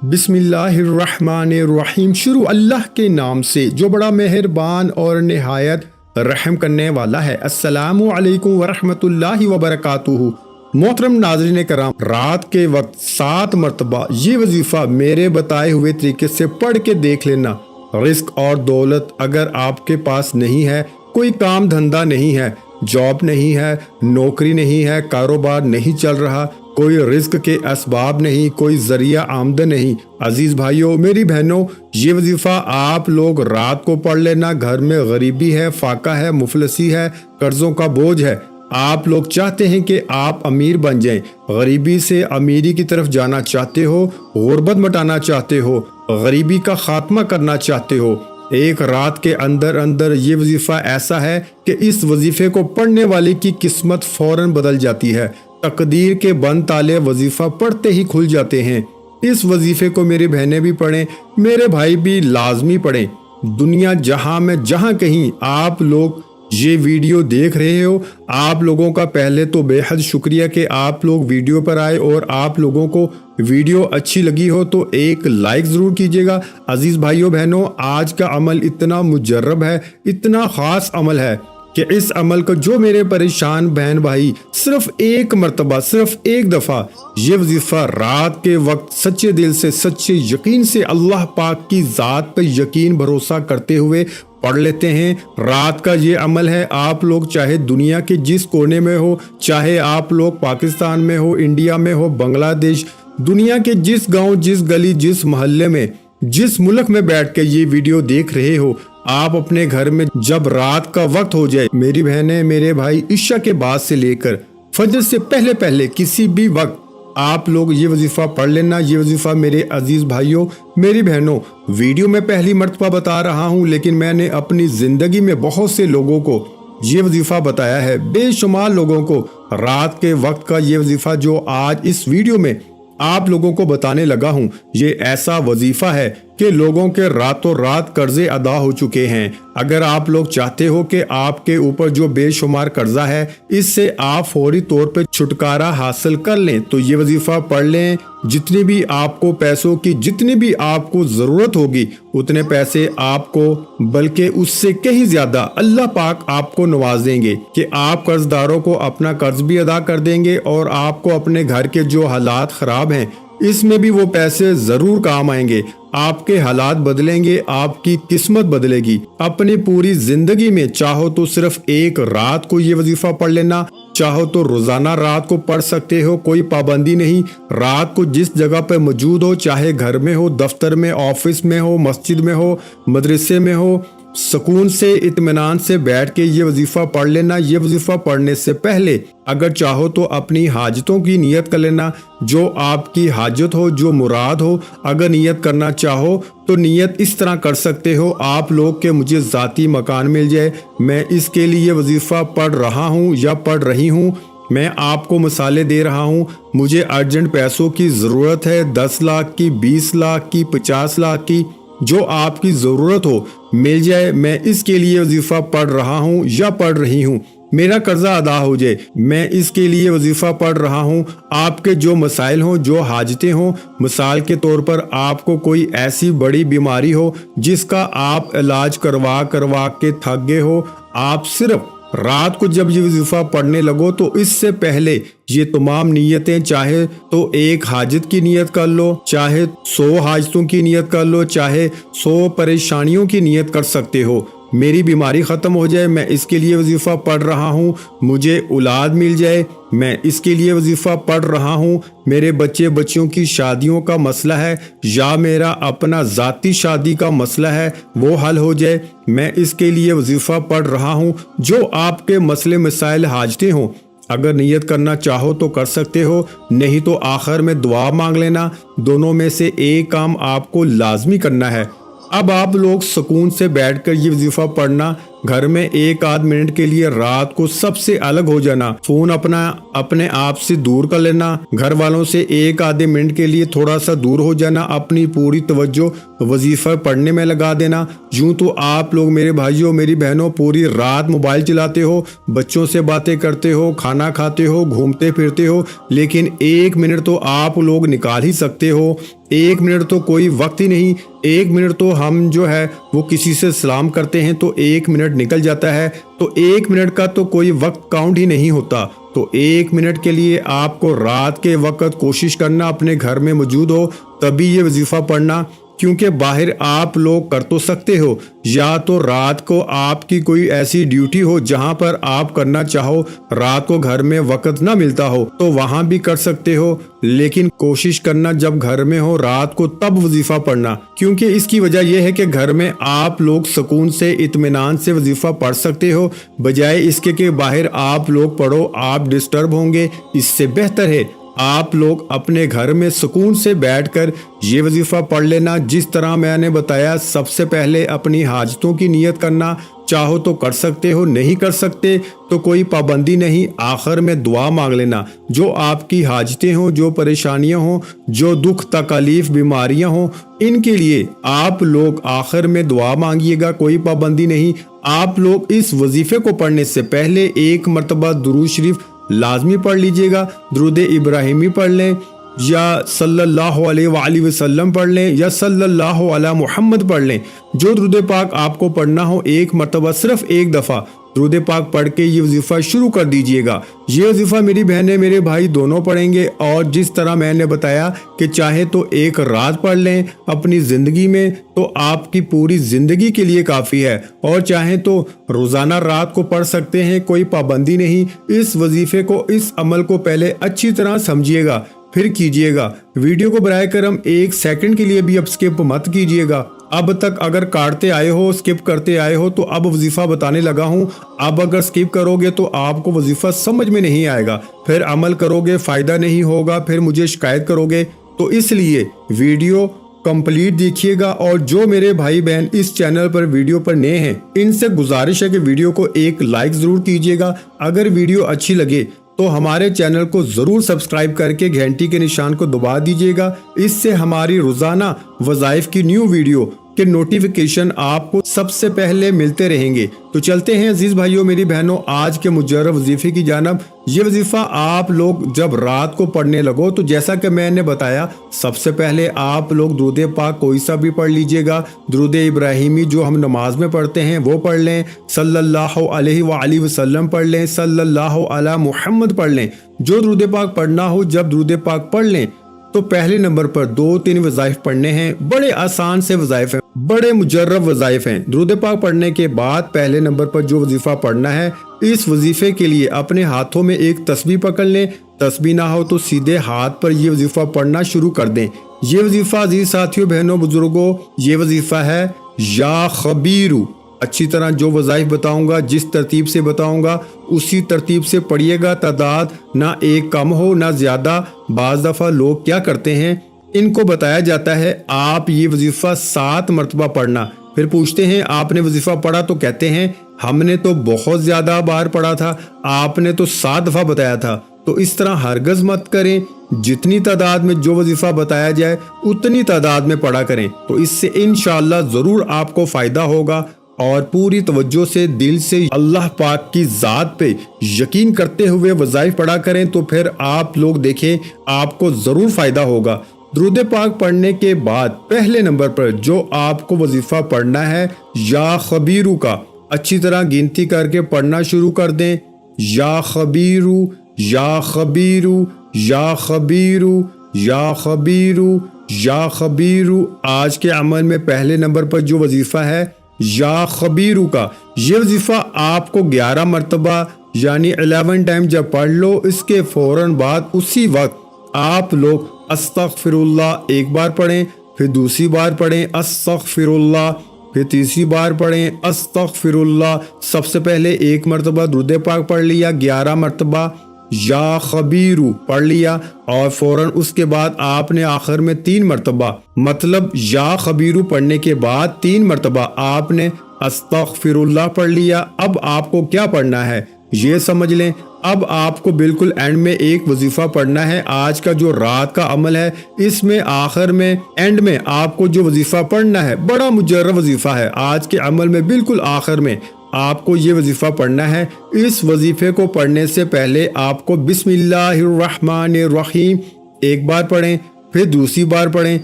बिस्मिल्लाहिर्रहमानिर्रहीम। शुरू अल्लाह के नाम से जो बड़ा मेहरबान और निहायत रहम करने वाला है। अस्सलामु अलैकुम वरहमतुल्लाहि वबरकातुहू। मोहतरम नाज़रीन कराम, रात के वक्त 7 मरतबा ये वजीफ़ा मेरे बताए हुए तरीके से पढ़ के देख लेना। रिस्क और दौलत अगर आपके पास नहीं है, कोई काम धंधा नहीं है, जॉब नहीं है, नौकरी नहीं है, कारोबार नहीं चल रहा, कोई रिस्क के असबाब नहीं, कोई जरिया आमदन नहीं, अजीज भाइयों मेरी बहनों, ये वजीफा आप लोग रात को पढ़ लेना। घर में गरीबी है, फाका है, मुफलसी है, कर्जों का बोझ है। आप लोग चाहते हैं कि आप अमीर बन जाएं, गरीबी से अमीरी की तरफ जाना चाहते हो, गुर्बत मिटाना चाहते हो, गरीबी का खात्मा करना चाहते हो। एक रात के अंदर अंदर ये वजीफा ऐसा है कि इस वजीफे को पढ़ने वाले की किस्मत फौरन बदल जाती है। तकदीर के बंद ताले वजीफा पढ़ते ही खुल जाते हैं। इस वजीफे को मेरी बहनें भी पढ़ें, मेरे भाई भी लाजमी पढ़ें। दुनिया जहां में जहां कहीं आप लोग ये वीडियो देख रहे हो, आप लोगों का पहले तो बेहद शुक्रिया कि आप लोग वीडियो पर आए, और आप लोगों को वीडियो अच्छी लगी हो तो एक लाइक ज़रूर कीजिएगा। अजीज़ भाइयों बहनों, आज का अमल इतना मुजर्रब है, इतना ख़ास अमल है कि इस अमल को जो मेरे परेशान बहन भाई सिर्फ एक मरतबा, सिर्फ एक दफ़ा ये वजीफ़ा रात के वक्त सच्चे दिल से, सच्चे यकीन से, अल्लाह पाक की ज़ात पर यकीन भरोसा करते हुए पढ़ लेते हैं। रात का ये अमल है। आप लोग चाहे दुनिया के जिस कोने में हो, चाहे आप लोग पाकिस्तान में हो, इंडिया में हो, बांग्लादेश, दुनिया के जिस गांव, जिस गली, जिस मोहल्ले में, जिस मुल्क में बैठ के ये वीडियो देख रहे हो, आप अपने घर में जब रात का वक्त हो जाए, मेरी बहनें मेरे भाई, इशा के बाद से लेकर फजर से पहले पहले किसी भी वक्त आप लोग ये वजीफा पढ़ लेना। ये वजीफा मेरे अजीज भाइयों मेरी बहनों, वीडियो में पहली मर्तबा बता रहा हूँ, लेकिन मैंने अपनी जिंदगी में बहुत से लोगों को ये वजीफा बताया है, बेशुमार लोगों को। रात के वक्त का ये वजीफा जो आज इस वीडियो में आप लोगों को बताने लगा हूँ, ये ऐसा वजीफा है कि लोगों के रातों रात कर्जे अदा हो चुके हैं। अगर आप लोग चाहते हो कि आपके ऊपर जो बेशुमार कर्जा है इससे आप फौरी तौर पे छुटकारा हासिल कर लें, तो ये वजीफा पढ़ लें। जितनी भी आपको पैसों की, जितनी भी आपको ज़रूरत होगी, उतने पैसे आपको, बल्कि उससे कहीं ज़्यादा अल्लाह पाक आपको नवाजेंगे कि आप कर्जदारों को अपना कर्ज भी अदा कर देंगे, और आपको अपने घर के जो हालात ख़राब हैं इसमें भी वो पैसे ज़रूर काम आएंगे। आपके हालात बदलेंगे, आपकी किस्मत बदलेगी। अपनी पूरी जिंदगी में चाहो तो सिर्फ एक रात को ये वजीफा पढ़ लेना, चाहो तो रोजाना रात को पढ़ सकते हो, कोई पाबंदी नहीं। रात को जिस जगह पर मौजूद हो, चाहे घर में हो, दफ्तर में, ऑफिस में हो, मस्जिद में हो, मदरसे में हो, सुकून से, इत्मीनान से बैठ के ये वजीफा पढ़ लेना। ये वजीफा पढ़ने से पहले अगर चाहो तो अपनी हाजतों की नियत कर लेना। जो आपकी हाजत हो, जो मुराद हो, अगर नियत करना चाहो तो नियत इस तरह कर सकते हो आप लोग के मुझे ज़ाती मकान मिल जाए, मैं इसके लिए वजीफा पढ़ रहा हूँ या पढ़ रही हूँ। मैं आपको मिसालें दे रहा हूँ। मुझे अर्जेंट पैसों की ज़रूरत है, 10 लाख की, 20 लाख की, 50 लाख की, जो आपकी ज़रूरत हो मिल जाए, मैं इसके लिए वजीफा पढ़ रहा हूँ या पढ़ रही हूँ। मेरा कर्जा अदा हो जाए, मैं इसके लिए वजीफा पढ़ रहा हूँ। आपके जो मसाइल हों, जो हाजतें हों, मिसाल के तौर पर आपको कोई ऐसी बड़ी बीमारी हो जिसका आप इलाज करवा करवा के थक गए हो, आप सिर्फ रात को जब ये वजीफा पढ़ने लगो तो इससे पहले ये तमाम नियतें, चाहे तो एक हाजत की नियत कर लो, चाहे 100 हाजतों की नियत कर लो, चाहे 100 परेशानियों की नियत कर सकते हो। मेरी बीमारी ख़त्म हो जाए, मैं इसके लिए वजीफ़ा पढ़ रहा हूँ। मुझे औलाद मिल जाए, मैं इसके लिए वजीफ़ा पढ़ रहा हूँ। मेरे बच्चे बच्चियों की शादियों का मसला है, या मेरा अपना ज़ाती शादी का मसला है, वो हल हो जाए, मैं इसके लिए वजीफ़ा पढ़ रहा हूँ। जो आपके मसले मसाइल हाजतें हों, अगर नियत करना चाहो तो कर सकते हो, नहीं तो आखिर में दुआ मांग लेना। दोनों में से एक काम आपको लाजमी करना है। अब आप लोग सुकून से बैठकर ये वजीफ़ा पढ़ना। گھر میں ایک آدھ منٹ کے لیے رات کو سب سے الگ ہو جانا، فون اپنے آپ سے دور کر لینا، گھر والوں سے ایک آدھے منٹ کے لیے تھوڑا سا دور ہو جانا، اپنی پوری توجہ وظیفہ پڑھنے میں لگا دینا۔ یوں تو آپ لوگ میرے بھائیوں میری بہنوں پوری رات موبائل چلاتے ہو، بچوں سے باتیں کرتے ہو، کھانا کھاتے ہو، گھومتے پھرتے ہو، لیکن ایک منٹ تو آپ لوگ نکال ہی سکتے ہو۔ ایک منٹ تو کوئی وقت ہی نہیں، ایک منٹ تو ہم جو ہے وہ کسی سے سلام کرتے ہیں تو ایک منٹ نکل جاتا ہے، تو ایک منٹ کا تو کوئی وقت کاؤنٹ ہی نہیں ہوتا۔ تو ایک منٹ کے لیے آپ کو رات کے وقت کوشش کرنا اپنے گھر میں موجود ہو تبھی یہ وظیفہ پڑھنا، کیونکہ باہر آپ لوگ کر تو سکتے ہو، یا تو رات کو آپ کی کوئی ایسی ڈیوٹی ہو جہاں پر آپ کرنا چاہو، رات کو گھر میں وقت نہ ملتا ہو تو وہاں بھی کر سکتے ہو، لیکن کوشش کرنا جب گھر میں ہو رات کو تب وظیفہ پڑھنا، کیونکہ اس کی وجہ یہ ہے کہ گھر میں آپ لوگ سکون سے اطمینان سے وظیفہ پڑھ سکتے ہو، بجائے اس کے کہ باہر آپ لوگ پڑھو آپ ڈسٹرب ہوں گے۔ اس سے بہتر ہے آپ لوگ اپنے گھر میں سکون سے بیٹھ کر یہ وظیفہ پڑھ لینا، جس طرح میں نے بتایا۔ سب سے پہلے اپنی حاجتوں کی نیت کرنا، چاہو تو کر سکتے ہو، نہیں کر سکتے تو کوئی پابندی نہیں، آخر میں دعا مانگ لینا۔ جو آپ کی حاجتیں ہوں، جو پریشانیاں ہوں، جو دکھ تکالیف بیماریاں ہوں، ان کے لیے آپ لوگ آخر میں دعا مانگیے گا، کوئی پابندی نہیں۔ آپ لوگ اس وظیفے کو پڑھنے سے پہلے ایک مرتبہ درود شریف لازمی پڑھ لیجئے گا، درود ابراہیمی پڑھ لیں، یا صلی اللہ علیہ وآلہ وسلم پڑھ لیں، یا صلی اللہ علی محمد پڑھ لیں۔ جو درود پاک آپ کو پڑھنا ہو ایک مرتبہ صرف ایک دفعہ درود پاک پڑھ کے یہ وظیفہ شروع کر دیجئے گا۔ یہ وظیفہ میری بہنیں میرے بھائی دونوں پڑھیں گے، اور جس طرح میں نے بتایا کہ چاہے تو ایک رات پڑھ لیں اپنی زندگی میں تو آپ کی پوری زندگی کے لیے کافی ہے، اور چاہیں تو روزانہ رات کو پڑھ سکتے ہیں، کوئی پابندی نہیں۔ اس وظیفے کو، اس عمل کو پہلے اچھی طرح سمجھیے گا پھر کیجئے گا۔ ویڈیو کو برائے کرم ایک سیکنڈ کے لیے بھی اب سکپ مت کیجئے گا۔ اب تک اگر کاٹتے آئے ہو، سکپ کرتے آئے ہو تو اب وظیفہ بتانے لگا ہوں، اب اگر سکپ کرو گے تو آپ کو وظیفہ سمجھ میں نہیں آئے گا، پھر عمل کرو گے فائدہ نہیں ہوگا، پھر مجھے شکایت کرو گے۔ تو اس لیے ویڈیو کمپلیٹ دیکھیے گا، اور جو میرے بھائی بہن اس چینل پر ویڈیو پر نئے ہیں ان سے گزارش ہے کہ ویڈیو کو ایک لائک ضرور کیجیے گا۔ اگر ویڈیو اچھی لگے تو ہمارے چینل کو ضرور سبسکرائب کر کے گھنٹی کے نشان کو دبا دیجیے گا، اس سے ہماری روزانہ وظائف کی نیو ویڈیو کے نوٹیفیکیشن آپ کو سب سے پہلے ملتے رہیں گے۔ تو چلتے ہیں عزیز بھائیوں میری بہنوں آج کے مجرب وظیفے کی جانب۔ یہ وظیفہ آپ لوگ جب رات کو پڑھنے لگو تو جیسا کہ میں نے بتایا، سب سے پہلے آپ لوگ درود پاک کوئی سا بھی پڑھ لیجئے گا، درود ابراہیمی جو ہم نماز میں پڑھتے ہیں وہ پڑھ لیں، صلی اللہ علیہ وآلہ وسلم پڑھ لیں، صلی اللہ علی محمد پڑھ لیں۔ جو درود پاک پڑھنا ہو جب درود پاک پڑھ لیں تو پہلے نمبر پر 2-3 وظائف پڑھنے ہیں، بڑے آسان سے وظائف ہیں، بڑے مجرب وظائف ہیں۔ درود پاک پڑھنے کے بعد پہلے نمبر پر جو وظیفہ پڑھنا ہے، اس وظیفے کے لیے اپنے ہاتھوں میں ایک تسبیح پکڑ لیں، تسبیح نہ ہو تو سیدھے ہاتھ پر یہ وظیفہ پڑھنا شروع کر دیں۔ یہ وظیفہ عزیز ساتھیوں بہنوں بزرگوں، یہ وظیفہ ہے یا خبیرو۔ اچھی طرح جو وظائف بتاؤں گا، جس ترتیب سے بتاؤں گا اسی ترتیب سے پڑھیے گا، تعداد نہ ایک کم ہو نہ زیادہ۔ بعض دفعہ لوگ کیا کرتے ہیں، ان کو بتایا جاتا ہے آپ یہ وظیفہ 7 مرتبہ پڑھنا، پھر پوچھتے ہیں آپ نے وظیفہ پڑھا تو کہتے ہیں ہم نے تو بہت زیادہ بار پڑھا تھا، آپ نے تو 7 دفعہ بتایا تھا۔ تو اس طرح ہرگز مت کریں، جتنی تعداد میں جو وظیفہ بتایا جائے اتنی تعداد میں پڑھا کریں، تو اس سے انشاءاللہ ضرور آپ کو فائدہ ہوگا، اور پوری توجہ سے دل سے اللہ پاک کی ذات پہ یقین کرتے ہوئے وظائف پڑھا کریں، تو پھر آپ لوگ دیکھیں آپ کو ضرور فائدہ ہوگا۔ درود پاک پڑھنے کے بعد پہلے نمبر پر جو آپ کو وظیفہ پڑھنا ہے یا خبیرو کا، اچھی طرح گنتی کر کے پڑھنا شروع کر دیں۔ یا خبیرو، یا خبیرو، یا خبیرو، یا خبیرو، یا خبیرو۔ آج کے عمل میں پہلے نمبر پر جو وظیفہ ہے یا خبیرو کا، یہ وظیفہ آپ کو 11 مرتبہ یعنی 11 ٹائم جب پڑھ لو، اس کے فوراً بعد اسی وقت آپ لوگ استغفر اللہ ایک بار پڑھیں، پھر دوسری بار پڑھیں استغفر اللہ، پھر تیسری بار پڑھیں استغفر اللہ۔ سب سے پہلے ایک مرتبہ درود پاک پڑھ لیا، 11 مرتبہ یا خبیرو پڑھ لیا، اور فوراً اس کے بعد آپ نے آخر میں 3 مرتبہ، مطلب یا خبیرو پڑھنے کے بعد 3 مرتبہ آپ نے अस्तगफिरुल्लाह पढ़ लिया। अब आपको क्या पढ़ना है ये समझ लें। अब आपको बिल्कुल एंड में एक वजीफा पढ़ना है। आज का जो रात का अमल है इसमें आखिर में एंड में आपको जो वजीफा पढ़ना है बड़ा मुजर्रब वजीफा है। आज के अमल में बिल्कुल आखिर में आपको ये वजीफा पढ़ना है। इस वजीफे को पढ़ने से पहले आपको बिस्मिल्लाहिर्रहमानिर्रहीम एक बार पढ़ें, फिर दूसरी बार पढ़ें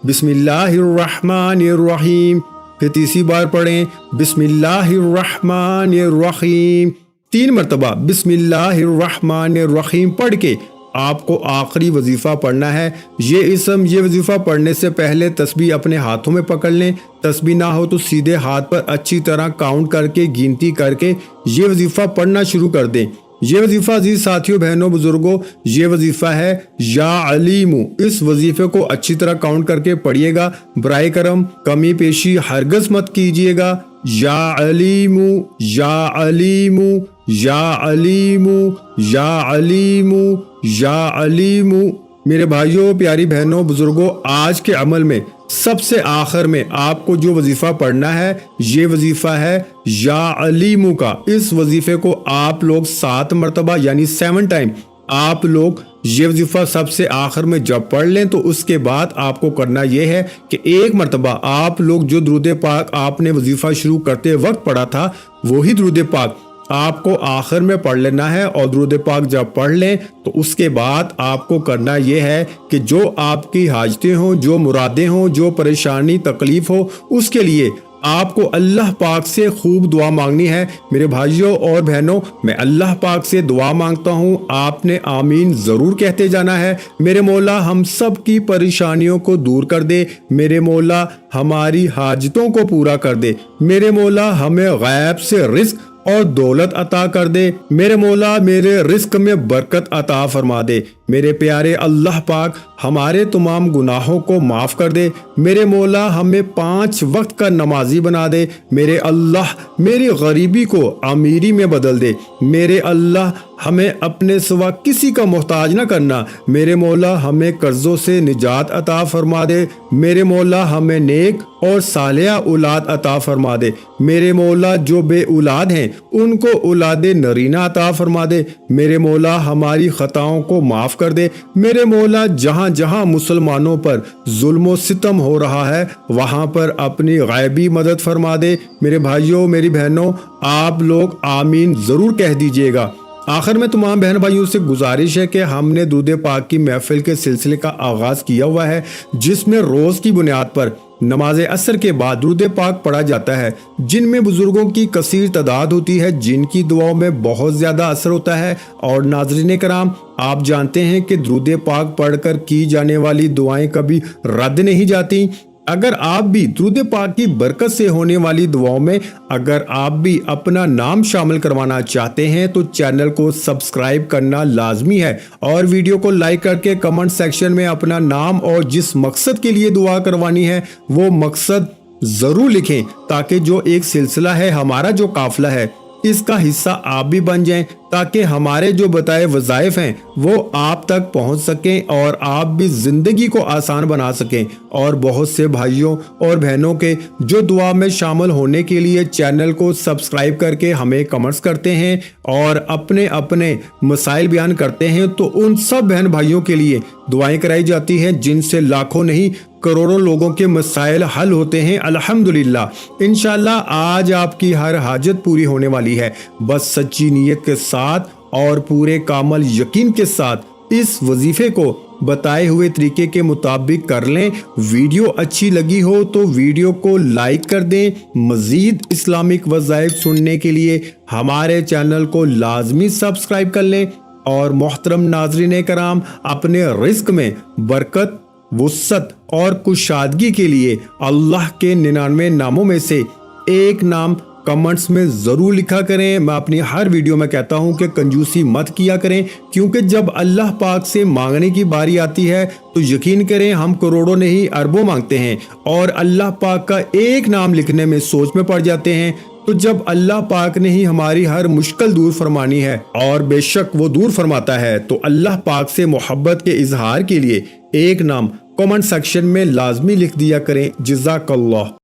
बिस्मिल्लाहिर्रहमानिर्रहीम, फिर तीसरी बार पढ़ें बिस्मिल्लाहिर्रहमानिर्रहीम, 3 मरतबा बिस्मिल्लाहिर्रहमानिर्रहीम पढ़ के आपको आखिरी वजीफा पढ़ना है। ये वजीफा पढ़ने से पहले तस्बीह अपने हाथों में पकड़ लें। तस्बीह ना हो तो सीधे हाथ पर अच्छी तरह काउंट करके गिनती करके ये वजीफा पढ़ना शुरू कर दें। ये वजीफा अजीज साथियों, बहनों, बुजुर्गों, ये वजीफा है या अलीमु। इस वजीफे को अच्छी तरह काउंट करके पढ़िएगा। बराए करम कमी पेशी हरगज मत कीजिएगा। या अलीमु, या अलीमु, या अलीमु, या अलीमु, या अलीमु। मेरे भाइयों, प्यारी बहनों, बुजुर्गों, आज के अमल में सबसे आखिर में आपको जो वजीफा पढ़ना है ये वजीफा है या अलीमु का। इस वजीफे को आप लोग 7 मरतबा यानी 7 टाइम आप लोग ये वजीफा सबसे आखिर में जब पढ़ लें तो उसके बाद आपको करना यह है कि 1 मरतबा आप लोग जो दुरूद पाक आपने वजीफा शुरू करते वक्त पढ़ा था वही दुरूद पाक आपको आखिर में पढ़ लेना है। और दुरूद पाक जब पढ़ लें तो उसके बाद आपको करना यह है कि जो आपकी हाजतें हों, जो मुरादें हों, जो परेशानी तकलीफ हो, उसके लिए आपको अल्लाह पाक से खूब दुआ मांगनी है। मेरे भाइयों और बहनों, मैं अल्लाह पाक से दुआ मांगता हूँ, आपने आमीन ज़रूर कहते जाना है। मेरे मौला हम सब की परेशानियों को दूर कर दे। मेरे मौला हमारी हाजतों को पूरा कर दे। मेरे मौला हमें गैब से रिज़्क और दौलत अता कर दे। मेरे मौला मेरे रिस्क में बरकत अता फरमा दे। मेरे प्यारे अल्लाह पाक हमारे तमाम गुनाहों को माफ़ कर दे। मेरे मौला हमें 5 वक्त का नमाजी बना दे। मेरे अल्लाह मेरी गरीबी को अमीरी में बदल दे। मेरे अल्लाह हमें अपने सिवा किसी का मोहताज न करना। मेरे मौला हमें कर्जों से निजात अता फरमा दे। मेरे मौला हमें नेक और सालिया औलाद अता फरमा दे। मेरे मौला जो बे औलाद हैं उनको औलाद नरीना अता फरमा दे। मेरे मौला हमारी खताओं को माफ़ कर दे। मेरे मौला जहाँ जहाँ मुसलमानों पर जुल्म सितम हो रहा है वहाँ पर अपनी गायबी मदद फरमा दे। मेरे भाइयों, मेरी बहनों, आप लोग आमीन ज़रूर कह दीजिएगा। आखिर में तमाम बहन भाइयों से गुजारिश है कि हमने दुरूद पाक की महफिल के सिलसिले का आगाज़ किया हुआ है जिसमें रोज़ की बुनियाद पर नमाज असर के बाद दुरूद पाक पढ़ा जाता है, जिनमें बुजुर्गों की कसीर तादाद होती है, जिनकी दुआओं में बहुत ज़्यादा असर होता है। और नाज़रीन कराम, आप जानते हैं कि दुरूद पाक पढ़कर की जाने वाली दुआएं कभी रद्द नहीं जाती। अगर आप भी दुरूद पाक की बरकत से होने वाली दुआओं में अगर आप भी अपना नाम शामिल करवाना चाहते हैं तो चैनल को सब्सक्राइब करना लाजमी है और वीडियो को लाइक करके कमेंट सेक्शन में अपना नाम और जिस मकसद के लिए दुआ करवानी है वो मकसद ज़रूर लिखें, ताकि जो एक सिलसिला है, हमारा जो काफिला है, इसका हिस्सा आप भी बन जाएं, ताकि हमारे जो बताए वज़ाइफ हैं वो आप तक पहुंच सकें और आप भी ज़िंदगी को आसान बना सकें। और बहुत से भाइयों और बहनों के जो दुआ में शामिल होने के लिए चैनल को सब्सक्राइब करके हमें कमेंट्स करते हैं और अपने अपने मसाइल बयान करते हैं, तो उन सब बहन भाइयों के लिए दुआएं कराई जाती हैं जिनसे लाखों नहीं करोड़ों लोगों के मसाइल हल होते हैं। अल्हम्दुलिल्लाह, इंशाल्लाह आज आपकी हर हाजत पूरी होने वाली है। बस सच्ची नीयत के साथ और पूरे कामल यकीन के साथ इस वजीफे को बताए हुए तरीके के मुताबिक कर लें। वीडियो अच्छी लगी हो तो वीडियो को लाइक कर दें। मजीद इस्लामिक वज़ाइफ सुनने के लिए हमारे चैनल को लाजमी सब्सक्राइब कर लें। और मोहतरम नाज़रीन कराम, अपने रिस्क में बरकत, वुसअत और कुशादगी के लिए अल्लाह के 99 नामों में से एक नाम कमेंट्स में ज़रूर लिखा करें। मैं अपनी हर वीडियो में कहता हूं कि कंजूसी मत किया करें, क्योंकि जब अल्लाह पाक से मांगने की बारी आती है तो यकीन करें हम करोड़ों नहीं अरबों मांगते हैं और अल्लाह पाक का एक नाम लिखने में सोच में पड़ जाते हैं। तो जब अल्लाह पाक ने ही हमारी हर मुश्किल दूर फरमानी है, और बेशक वो दूर फरमाता है, तो अल्लाह पाक से मोहब्बत के इजहार के लिए एक नाम कमेंट सेक्शन में लाजमी लिख दिया करें। जज़ाकल्लाह।